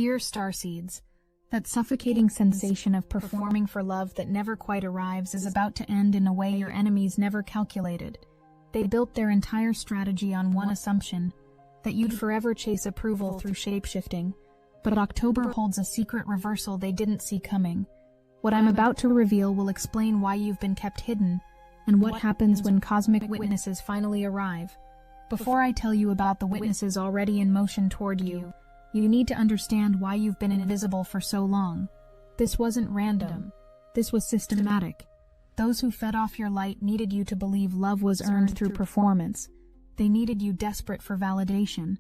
Dear Starseeds, that suffocating sensation of performing for love that never quite arrives is about to end in a way your enemies never calculated. They built their entire strategy on one assumption, that you'd forever chase approval through shapeshifting, but October holds a secret reversal they didn't see coming. What I'm about to reveal will explain why you've been kept hidden, and what happens when cosmic witnesses finally arrive. Before I tell you about the witnesses already in motion toward you, you need to understand why you've been invisible for so long. This wasn't random. This was systematic. Those who fed off your light needed you to believe love was earned through performance. They needed you desperate for validation.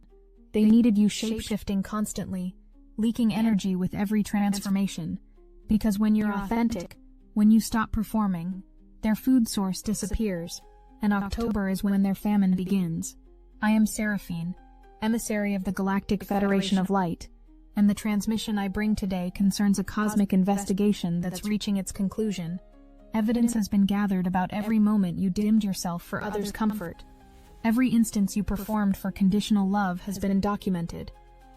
They needed you shape-shifting constantly, leaking energy with every transformation. Because when you're authentic, when you stop performing, their food source disappears, and October is when their famine begins. I am Seraphine, emissary of the Galactic Federation of Light, and the transmission I bring today concerns a cosmic investigation that's reaching its conclusion. Evidence has been gathered about every moment you dimmed yourself for others' comfort. Every instance you performed for conditional love has been documented.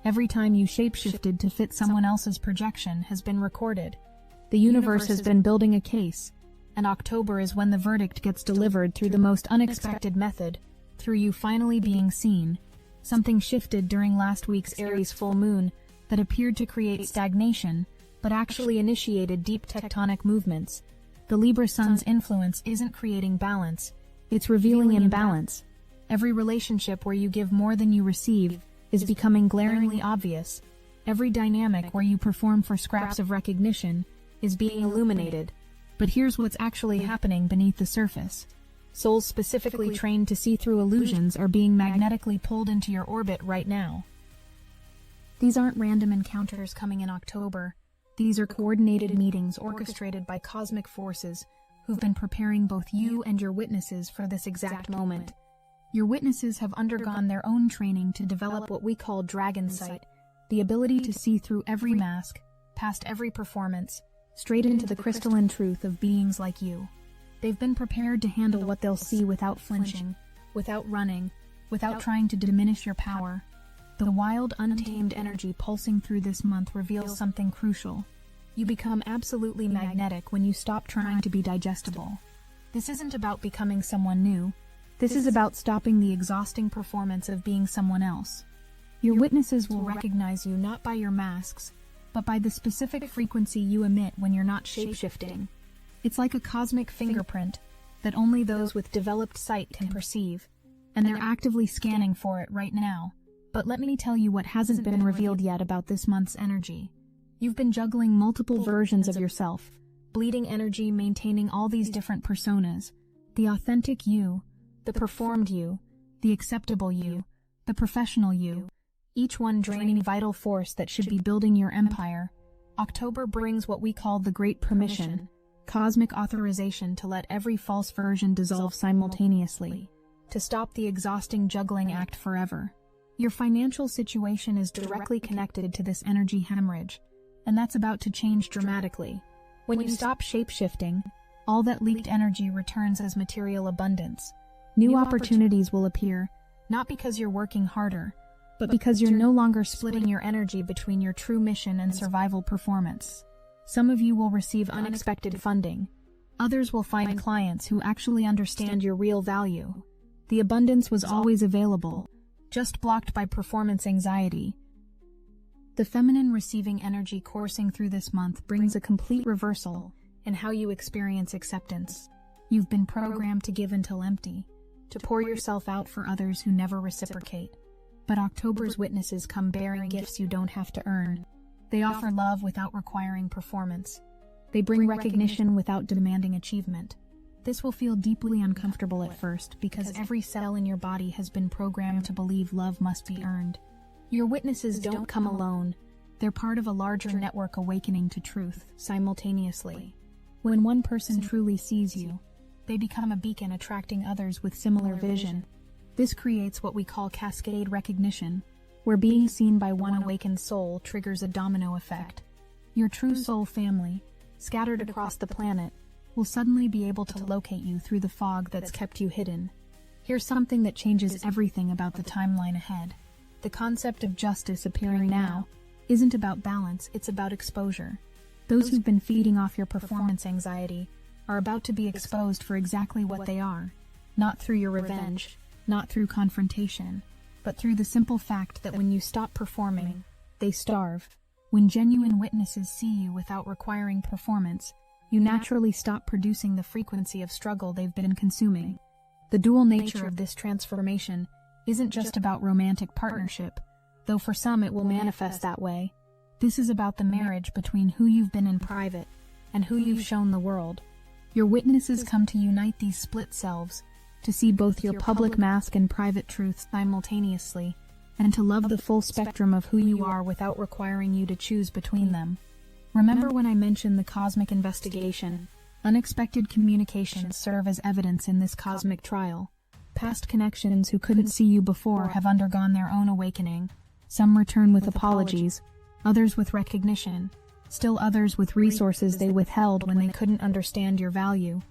Every time you shapeshifted to fit someone else's projection has been recorded. The universe has been building a case, and October is when the verdict gets delivered through the most unexpected method, through you finally being seen. Something shifted during last week's Aries full moon that appeared to create stagnation, but actually initiated deep tectonic movements. The Libra sun's influence isn't creating balance, it's revealing imbalance. Every relationship where you give more than you receive is becoming glaringly obvious. Every dynamic where you perform for scraps of recognition is being illuminated. But here's what's actually happening beneath the surface. Souls specifically trained to see through illusions are being magnetically pulled into your orbit right now. These aren't random encounters coming in October. These are coordinated meetings orchestrated by cosmic forces who've been preparing both you and your witnesses for this exact moment. Your witnesses have undergone their own training to develop what we call dragon sight, the ability to see through every mask, past every performance, straight into the crystalline truth of beings like you. They've been prepared to handle what they'll see without flinching, without running, without trying to diminish your power. The wild, untamed energy pulsing through this month reveals something crucial. You become absolutely magnetic when you stop trying to be digestible. This isn't about becoming someone new. This is about stopping the exhausting performance of being someone else. Your witnesses will recognize you not by your masks, but by the specific frequency you emit when you're not shape-shifting. It's like a cosmic fingerprint that only those with developed sight can perceive, and they're actively scanning for it right now. But let me tell you what hasn't been revealed yet about this month's energy. You've been juggling multiple versions of yourself, bleeding energy, maintaining all these different personas. The authentic you, the performed you, the acceptable you, the professional you, each one draining vital force that should be building your empire. October brings what we call the Great Permission, cosmic authorization to let every false version dissolve simultaneously, to stop the exhausting juggling act forever. Your financial situation is directly connected to this energy hemorrhage, and that's about to change dramatically. When you stop shape-shifting, all that leaked energy returns as material abundance. New opportunities will appear, not because you're working harder, but because you're no longer splitting your energy between your true mission and survival performance. Some of you will receive unexpected funding. Others will find clients who actually understand your real value. The abundance was always available, just blocked by performance anxiety. The feminine receiving energy coursing through this month brings a complete reversal in how you experience acceptance. You've been programmed to give until empty, to pour yourself out for others who never reciprocate. But October's witnesses come bearing gifts you don't have to earn. They offer love without requiring performance. They bring recognition without demanding achievement. This will feel deeply uncomfortable at first because every cell in your body has been programmed to believe love must be earned. Your witnesses don't come alone. They're part of a larger network awakening to truth simultaneously. When one person truly sees you, they become a beacon attracting others with similar vision. This creates what we call cascade recognition, where being seen by one awakened soul triggers a domino effect. Your true soul family, scattered across the planet, will suddenly be able to locate you through the fog that's kept you hidden. Here's something that changes everything about the timeline ahead. The concept of justice appearing now, isn't about balance, it's about exposure. Those who've been feeding off your performance anxiety are about to be exposed for exactly what they are, not through your revenge, not through confrontation, but through the simple fact that when you stop performing, they starve. When genuine witnesses see you without requiring performance, you naturally stop producing the frequency of struggle they've been consuming. The dual nature of this transformation isn't just about romantic partnership, though for some it will manifest that way. This is about the marriage between who you've been in private and who you've shown the world. Your witnesses come to unite these split selves, to see both your public mask and private truth simultaneously, and to love the full spectrum of who you are without requiring you to choose between them. Remember when I mentioned the cosmic investigation? Unexpected communications serve as evidence in this cosmic trial. Past connections who couldn't see you before have undergone their own awakening. Some return with apologies, others with recognition, still others with resources they withheld when they couldn't understand your value.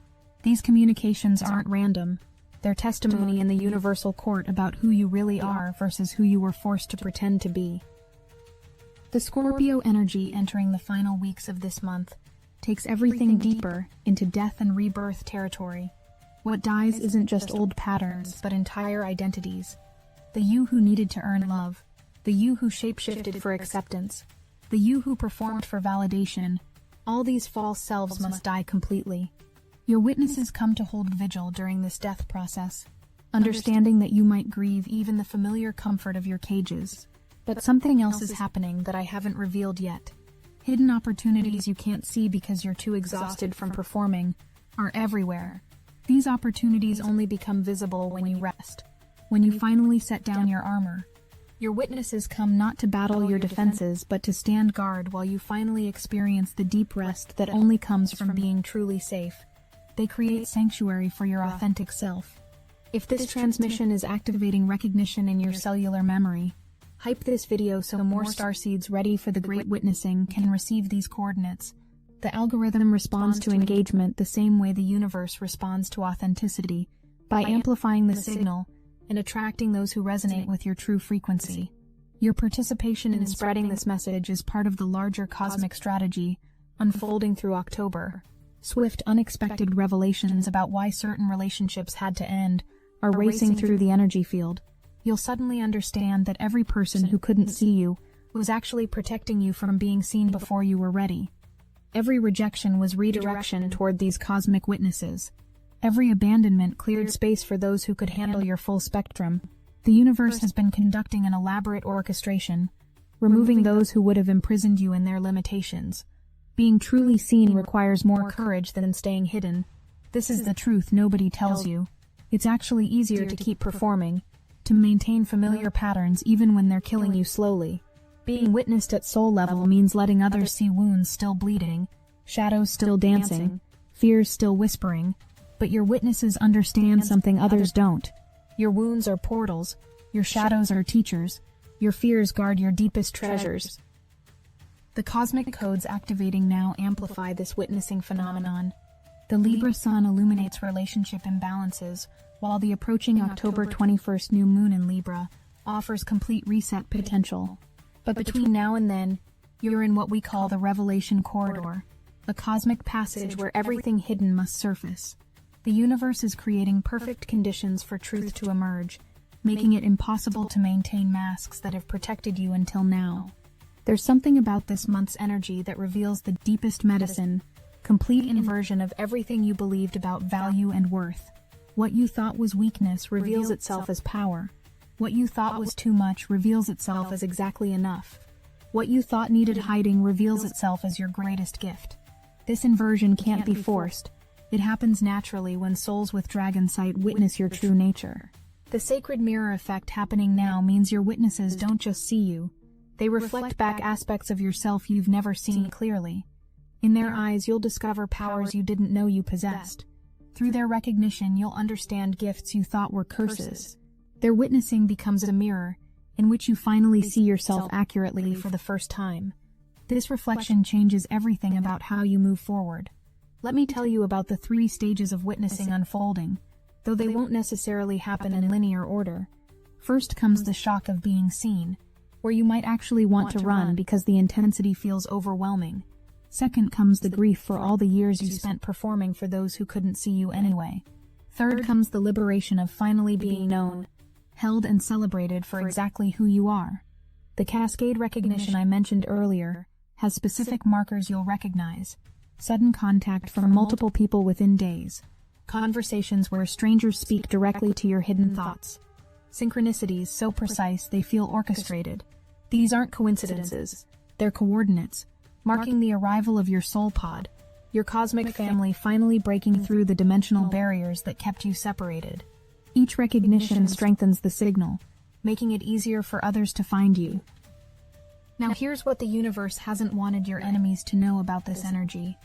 These communications aren't random. They're testimony in the universal court about who you really are versus who you were forced to pretend to be. The Scorpio energy entering the final weeks of this month takes everything deeper into death and rebirth territory. What dies isn't just old patterns, but entire identities. The you who needed to earn love, the you who shapeshifted for acceptance, the you who performed for validation, all these false selves must die completely. Your witnesses come to hold vigil during this death process, understanding that you might grieve even the familiar comfort of your cages. But something else is happening that I haven't revealed yet. Hidden opportunities you can't see because you're too exhausted from performing are everywhere. These opportunities only become visible when you rest, when you finally set down your armor. Your witnesses come not to battle your defenses, but to stand guard while you finally experience the deep rest that only comes from being truly safe. They create sanctuary for your authentic self. If this transmission is activating recognition in your cellular memory, hype this video so more starseeds ready for the great witnessing can receive these coordinates. The algorithm responds to engagement the same way the universe responds to authenticity, by amplifying the signal and attracting those who resonate with your true frequency. Your participation in spreading this message is part of the larger cosmic strategy unfolding through October. Swift, unexpected revelations about why certain relationships had to end are racing through the energy field. You'll suddenly understand that every person who couldn't see you was actually protecting you from being seen before you were ready. Every rejection was redirection toward these cosmic witnesses. Every abandonment cleared space for those who could handle your full spectrum. The universe has been conducting an elaborate orchestration, removing those who would have imprisoned you in their limitations. Being truly seen requires more courage than staying hidden. This is the truth nobody tells you. It's actually easier to keep performing, to maintain familiar patterns even when they're killing you slowly. Being witnessed at soul level means letting others see wounds still bleeding, shadows still dancing, fears still whispering. But your witnesses understand something others don't. Your wounds are portals, your shadows are teachers, your fears guard your deepest treasures. The cosmic codes activating now amplify this witnessing phenomenon. The Libra sun illuminates relationship imbalances, while the approaching October 21st new moon in Libra offers complete reset potential. But between now and then, you're in what we call the revelation corridor, a cosmic passage where everything hidden must surface. The universe is creating perfect conditions for truth to emerge, making it impossible to maintain masks that have protected you until now. There's something about this month's energy that reveals the deepest medicine, complete inversion of everything you believed about value and worth. What you thought was weakness reveals itself as power. What you thought was too much reveals itself as exactly enough. What you thought needed hiding reveals itself as your greatest gift. This inversion can't be forced. It happens naturally when souls with dragon sight witness your true nature. The sacred mirror effect happening now means your witnesses don't just see you. They reflect back aspects of yourself you've never seen clearly. In their eyes, you'll discover powers you didn't know you possessed. Through their recognition, you'll understand gifts you thought were curses. Their witnessing becomes a mirror, in which you finally see yourself accurately for the first time. This reflection changes everything about how you move forward. Let me tell you about the 3 stages of witnessing unfolding, though they won't necessarily happen in linear order. First comes the shock of being seen. where you might actually want to run because the intensity feels overwhelming. Second comes the grief for all the years you spent performing for those who couldn't see you anyway. Third comes the liberation of finally being known, held and celebrated for exactly who you are. The cascade recognition I mentioned earlier has specific markers you'll recognize. Sudden contact from multiple people within days. Conversations where strangers speak directly to your hidden thoughts. Synchronicities so precise they feel orchestrated. These aren't coincidences, they're coordinates, marking the arrival of your soul pod, your cosmic family finally breaking through the dimensional barriers that kept you separated. Each recognition strengthens the signal, making it easier for others to find you. Now here's what the universe hasn't wanted your enemies to know about this energy.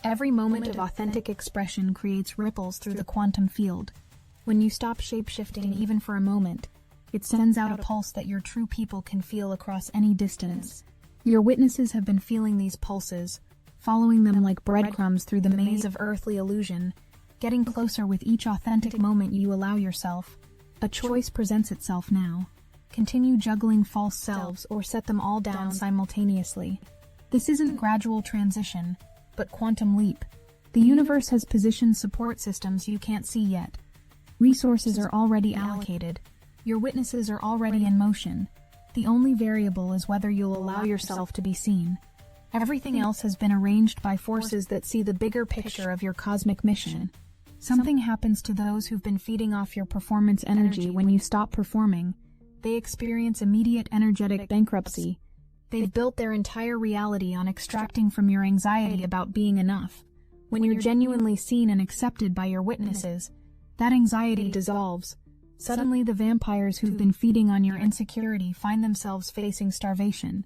Every moment of authentic expression creates ripples through the quantum field. When you stop shape-shifting even for a moment, it sends out a pulse that your true people can feel across any distance. Your witnesses have been feeling these pulses, following them like breadcrumbs through the maze of earthly illusion, getting closer with each authentic moment you allow yourself. A choice presents itself now. Continue juggling false selves or set them all down simultaneously. This isn't gradual transition, but quantum leap. The universe has positioned support systems you can't see yet. Resources are already allocated. Your witnesses are already in motion. The only variable is whether you'll allow yourself to be seen. Everything else has been arranged by forces that see the bigger picture of your cosmic mission. Something happens to those who've been feeding off your performance energy when you stop performing. They experience immediate energetic bankruptcy. They've built their entire reality on extracting from your anxiety about being enough. When you're genuinely seen and accepted by your witnesses, that anxiety dissolves. Suddenly the vampires who've been feeding on your insecurity find themselves facing starvation.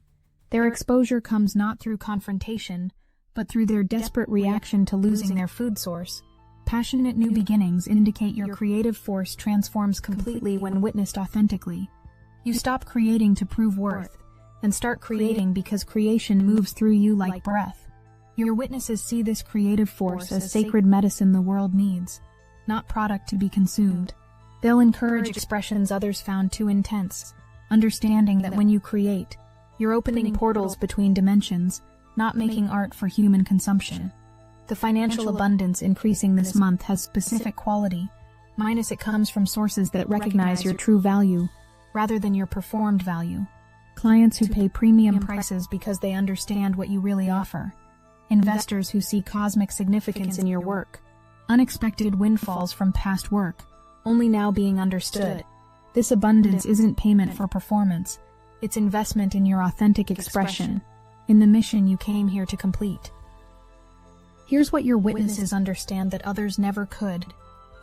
Their exposure comes not through confrontation, but through their desperate reaction to losing their food source. Passionate new beginnings indicate your creative force transforms completely when witnessed authentically. You stop creating to prove worth, and start creating because creation moves through you like breath. Your witnesses see this creative force as sacred medicine the world needs, not product to be consumed. They'll encourage expressions others found too intense, understanding that when you create, you're opening portals between dimensions, not making art for human consumption. The financial abundance increasing this month has specific quality, minus it comes from sources that recognize your true value, rather than your performed value. Clients who pay premium prices because they understand what you really offer. Investors who see cosmic significance in your work. Unexpected windfalls from past work, only now being understood. This abundance isn't payment for performance, it's investment in your authentic expression, in the mission you came here to complete. Here's what your witnesses understand that others never could.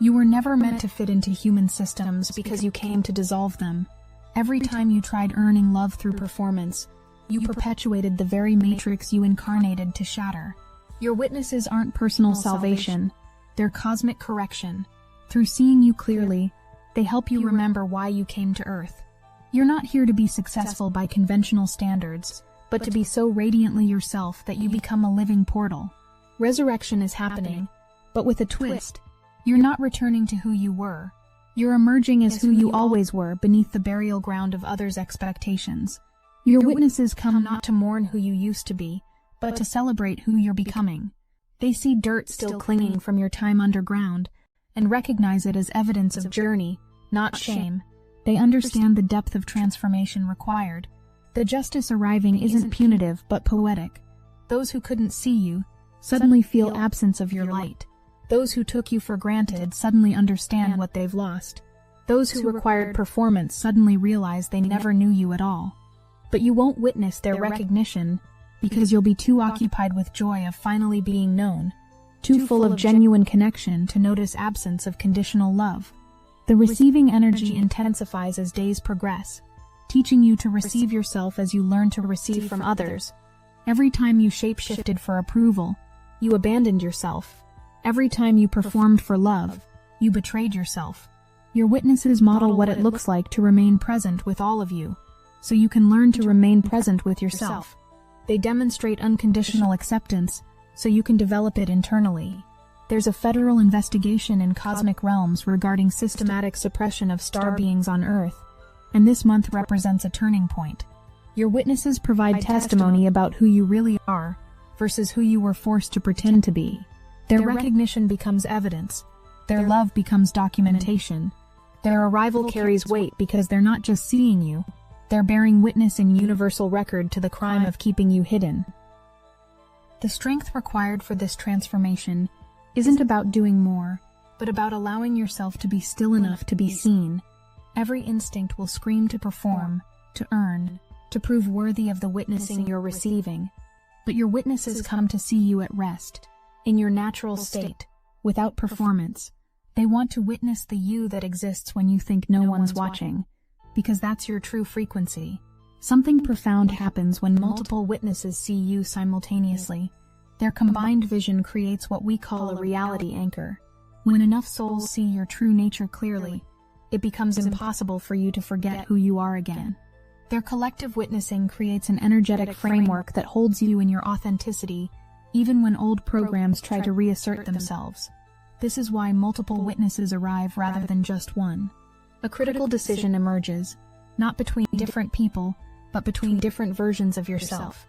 You were never meant to fit into human systems because you came to dissolve them. Every time you tried earning love through performance, you perpetuated the very matrix you incarnated to shatter. Your witnesses aren't personal salvation, they're cosmic correction. Through seeing you clearly, they help you remember why you came to Earth. You're not here to be successful by conventional standards, but to be so radiantly yourself that you become a living portal. Resurrection is happening, but with a twist. You're not returning to who you were. You're emerging as who you always were beneath the burial ground of others' expectations. Your witnesses come not to mourn who you used to be, but to celebrate who you're becoming. They see dirt still clinging from your time underground, and recognize it as evidence of journey, not shame. They understand the depth of transformation required. The justice arriving isn't punitive but poetic. Those who couldn't see you suddenly feel absence of your light. Those who took you for granted suddenly understand what they've lost. Those who required performance suddenly realize they never knew you at all. But you won't witness their recognition because you'll be too occupied with joy of finally being known, too full of genuine connection to notice absence of conditional love. The receiving energy intensifies as days progress, teaching you to receive yourself as you learn to receive from others. Every time you shape-shifted for approval, you abandoned yourself. Every time you performed for love, you betrayed yourself. Your witnesses model what it looks like to remain present with all of you, so you can learn to remain present with yourself. They demonstrate unconditional acceptance, so you can develop it internally. There's a federal investigation in cosmic realms regarding systematic suppression of star beings on Earth, and this month represents a turning point. Your witnesses provide testimony about who you really are versus who you were forced to pretend to be. Their recognition becomes evidence. Their love becomes documentation. Their arrival carries weight because they're not just seeing you, they're bearing witness in universal record to the crime of keeping you hidden. The strength required for this transformation isn't about doing more, but about allowing yourself to be still enough to be seen. Every instinct will scream to perform, to earn, to prove worthy of the witnessing you're receiving. But your witnesses come to see you at rest, in your natural state, without performance. They want to witness the you that exists when you think no one's watching, because that's your true frequency. Something profound happens when multiple witnesses see you simultaneously. Their combined vision creates what we call a reality anchor. When enough souls see your true nature clearly, it becomes impossible for you to forget who you are again. Their collective witnessing creates an energetic framework that holds you in your authenticity, even when old programs try to reassert themselves. This is why multiple witnesses arrive rather than just one. A critical decision emerges, not between different people, but between different versions of yourself.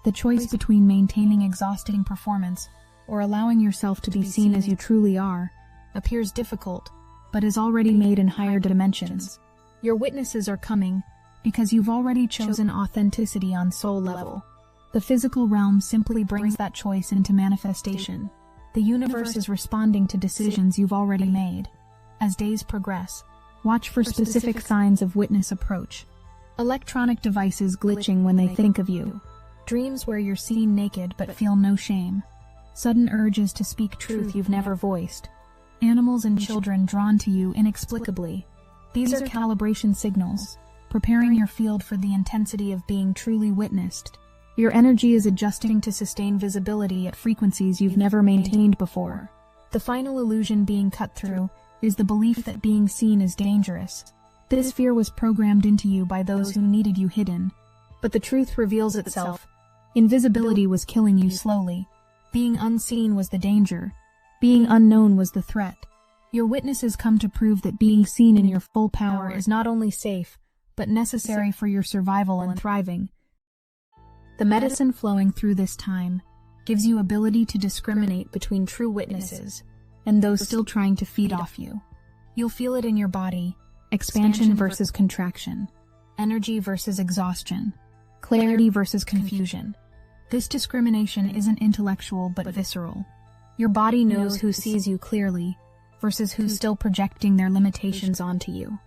The choice between maintaining exhausting performance or allowing yourself to be seen as you truly are appears difficult, but is already made in higher dimensions. Your witnesses are coming because you've already chosen authenticity on soul level. The physical realm simply brings that choice into manifestation. The universe is responding to decisions you've already made. As days progress, watch for specific signs of witness approach. Electronic devices glitching when they think of you. Dreams where you're seen naked but feel no shame. Sudden urges to speak truth you've never voiced. Animals and children drawn to you inexplicably. These are calibration signals, preparing your field for the intensity of being truly witnessed. Your energy is adjusting to sustain visibility at frequencies you've never maintained before. The final illusion being cut through is the belief that being seen is dangerous. This fear was programmed into you by those who needed you hidden. But the truth reveals itself. Invisibility was killing you slowly. Being unseen was the danger. Being unknown was the threat. Your witnesses come to prove that being seen in your full power is not only safe, but necessary for your survival and thriving. The medicine flowing through this time gives you ability to discriminate between true witnesses and those still trying to feed off you. You'll feel it in your body, expansion versus contraction, energy versus exhaustion, clarity versus confusion. This discrimination isn't intellectual but visceral. Your body knows who sees you clearly versus who's still projecting their limitations onto you.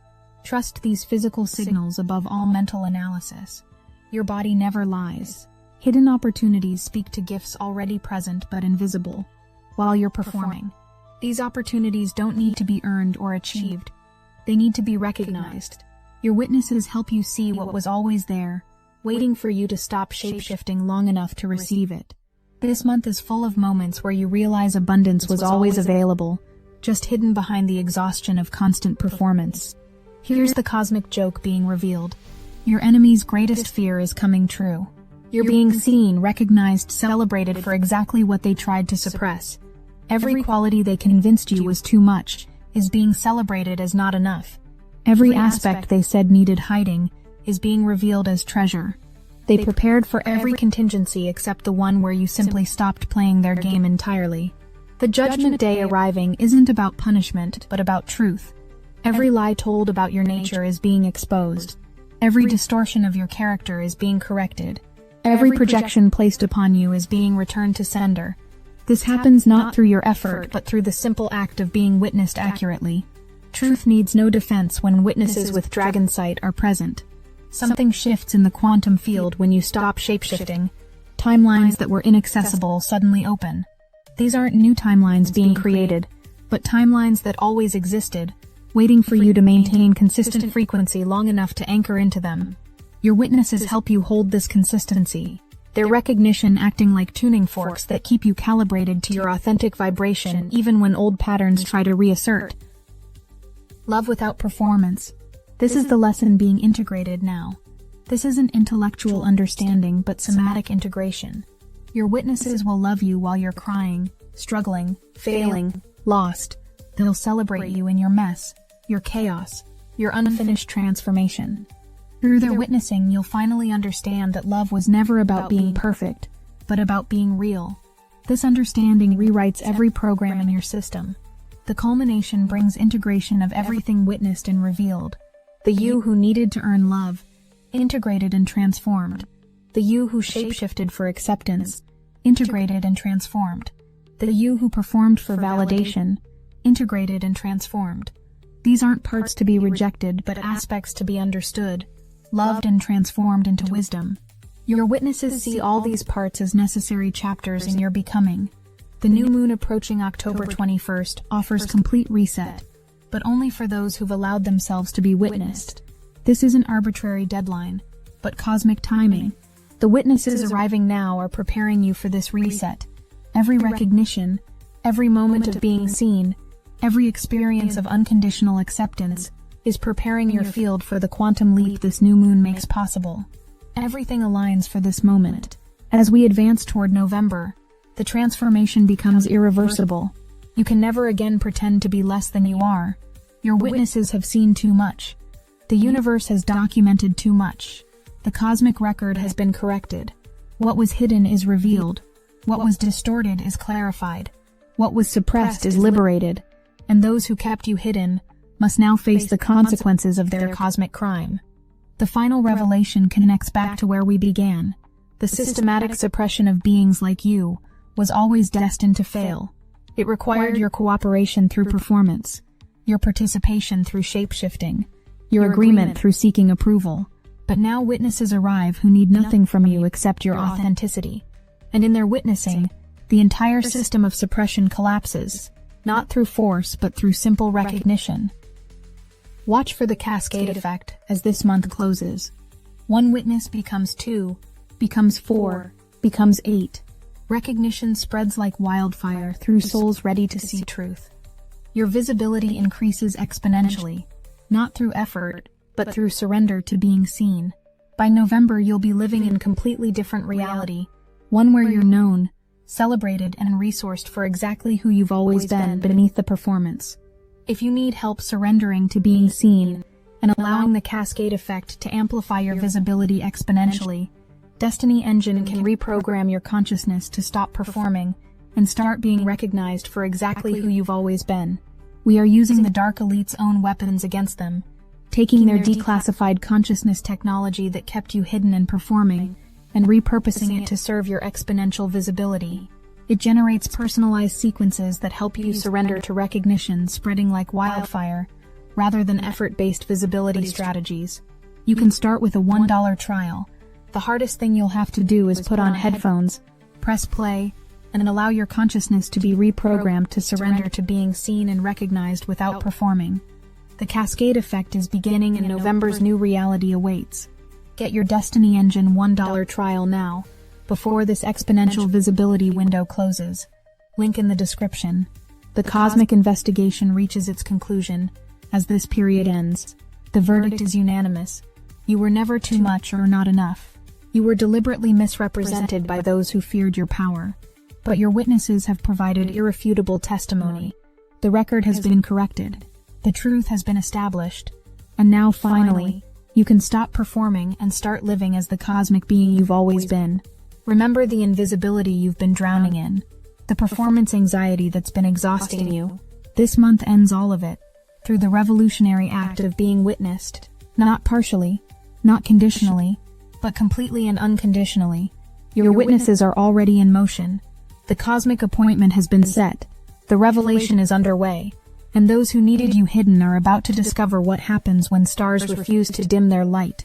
Trust these physical signals above all mental analysis. Your body never lies. Hidden opportunities speak to gifts already present but invisible while you're performing. These opportunities don't need to be earned or achieved. They need to be recognized. Your witnesses help you see what was always there, waiting for you to stop shapeshifting long enough to receive it. This month is full of moments where you realize abundance was always available, just hidden behind the exhaustion of constant performance. Here's the cosmic joke being revealed. Your enemy's greatest fear is coming true. You're being seen, recognized, celebrated for exactly what they tried to suppress. Every quality they convinced you was too much is being celebrated as not enough. Every aspect they said needed hiding is being revealed as treasure. They prepared for every contingency except the one where you simply stopped playing their game entirely. The judgment day arriving isn't about punishment, but about truth. Every lie told about your nature is being exposed. Every distortion of your character is being corrected. Every projection placed upon you is being returned to sender. This happens not through your effort, but through the simple act of being witnessed accurately. Truth needs no defense when witnesses with dragon sight are present. Something shifts in the quantum field when you stop shapeshifting. Timelines that were inaccessible suddenly open. These aren't new timelines being created, but timelines that always existed, waiting for you to maintain consistent frequency long enough to anchor into them. Your witnesses help you hold this consistency. Their recognition acting like tuning forks that keep you calibrated to your authentic vibration even when old patterns try to reassert. Love without performance. This is the lesson being integrated now. This isn't intellectual understanding but somatic integration. Your witnesses will love you while you're crying, struggling, failing, lost. They'll celebrate you in your mess, your chaos, your unfinished transformation. Through their witnessing, you'll finally understand that love was never about being perfect, but about being real. This understanding rewrites every program in your system. The culmination brings integration of everything witnessed and revealed. The you who needed to earn love, integrated and transformed. The you who shapeshifted for acceptance, integrated and transformed. The you who performed for validation, integrated and transformed. These aren't parts to be rejected, but aspects to be understood, loved and transformed into wisdom. Your witnesses see all these parts as necessary chapters in your becoming. The new moon approaching October 21st offers complete reset, but only for those who've allowed themselves to be witnessed. This isn't arbitrary deadline, but cosmic timing. The witnesses arriving now are preparing you for this reset. Every recognition, every moment of being seen, every experience of unconditional acceptance is preparing your field for the quantum leap this new moon makes possible. Everything aligns for this moment. As we advance toward November, the transformation becomes irreversible. You can never again pretend to be less than you are. Your witnesses have seen too much. The universe has documented too much. The cosmic record has been corrected. What was hidden is revealed. What was distorted is clarified. What was suppressed is liberated. And those who kept you hidden must now face the consequences of their cosmic crime. The final revelation connects back to where we began. The systematic suppression of beings like you was always destined to fail. It required your cooperation through performance, your participation through shapeshifting, your agreement through seeking approval. But now witnesses arrive who need nothing from you except your authenticity. And in their witnessing, the entire system of suppression collapses, not through force but through simple recognition. Watch for the cascade effect as this month closes. One witness becomes 2, becomes 4, becomes 8. Recognition spreads like wildfire through souls ready to see truth. Your visibility increases exponentially, not through effort, but through surrender to being seen. By November, you'll be living in a completely different reality, one where you're known, celebrated, and resourced for exactly who you've always been beneath the performance. If you need help surrendering to being seen and allowing the cascade effect to amplify your visibility exponentially, Destiny Engine can reprogram your consciousness to stop performing and start being recognized for exactly who you've always been. We are using the Dark Elite's own weapons against them, taking their declassified consciousness technology that kept you hidden and performing, and repurposing it to serve your exponential visibility. It generates personalized sequences that help you surrender to recognition spreading like wildfire, rather than effort-based visibility strategies. You can start with a $1 trial. The hardest thing you'll have to do is put on headphones, press play, and allow your consciousness to be reprogrammed to surrender to being seen and recognized without performing. The cascade effect is beginning and November's new reality awaits. Get your Destiny Engine $1 trial now, before this exponential visibility window closes. Link in the description. The cosmic investigation reaches its conclusion as this period ends. The verdict is unanimous. You were never too much or not enough. You were deliberately misrepresented by those who feared your power. But your witnesses have provided irrefutable testimony. The record has been corrected. The truth has been established. And now finally, you can stop performing and start living as the cosmic being you've always been. Remember the invisibility you've been drowning in, the performance anxiety that's been exhausting you. This month ends all of it, through the revolutionary act of being witnessed, not partially, not conditionally, but completely and unconditionally. Your witnesses are already in motion. The cosmic appointment has been set. The revelation is underway, and those who needed you hidden are about to discover what happens when stars refuse to dim their light.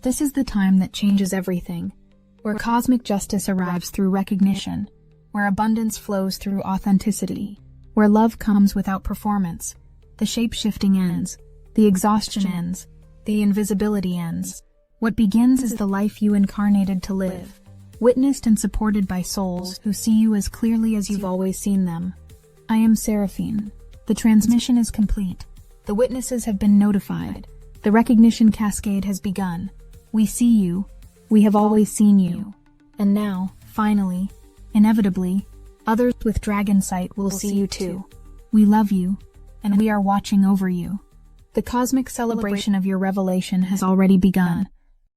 This is the time that changes everything, where cosmic justice arrives through recognition, where abundance flows through authenticity, where love comes without performance. The shape-shifting ends, the exhaustion ends, the invisibility ends. What begins is the life you incarnated to live, witnessed and supported by souls who see you as clearly as you've always seen them. I am Seraphine. The transmission is complete. The witnesses have been notified. The recognition cascade has begun. We see you. We have always seen you. And now, finally, inevitably, others with dragon sight will see you too. We love you, and we are watching over you. The cosmic celebration of your revelation has already begun.